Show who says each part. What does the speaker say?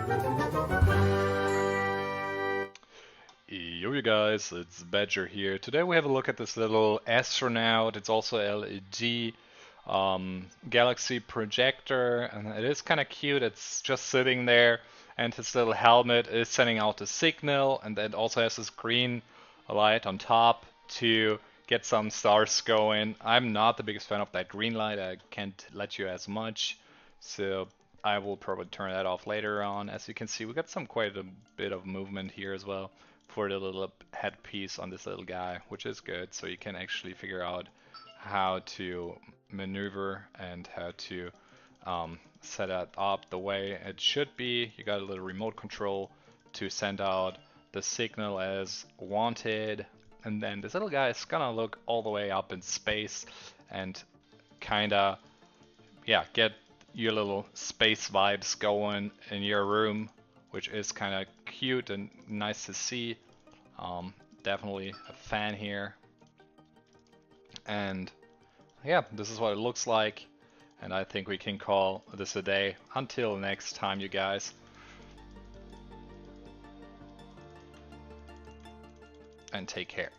Speaker 1: Yo, you guys, it's Badger here. Today we have a look at this little astronaut. It's also LED galaxy projector, and it is kind of cute. It's just sitting there, and his little helmet is sending out a signal, and then also has this green light on top to get some stars going. I'm not the biggest fan of that green light. I can't let you as much, so I will probably turn that off later on. As you can see, we got quite a bit of movement here as well for the little headpiece on this little guy, which is good. So you can actually figure out how to maneuver and how to set it up the way it should be. You got a little remote control to send out the signal as wanted, and then this little guy is gonna look all the way up in space and kinda, yeah, get your little space vibes going in your room, which is kind of cute and nice to see. Definitely a fan here. And yeah, this is what it looks like. And I think we can call this a day. Until next time, you guys. And take care.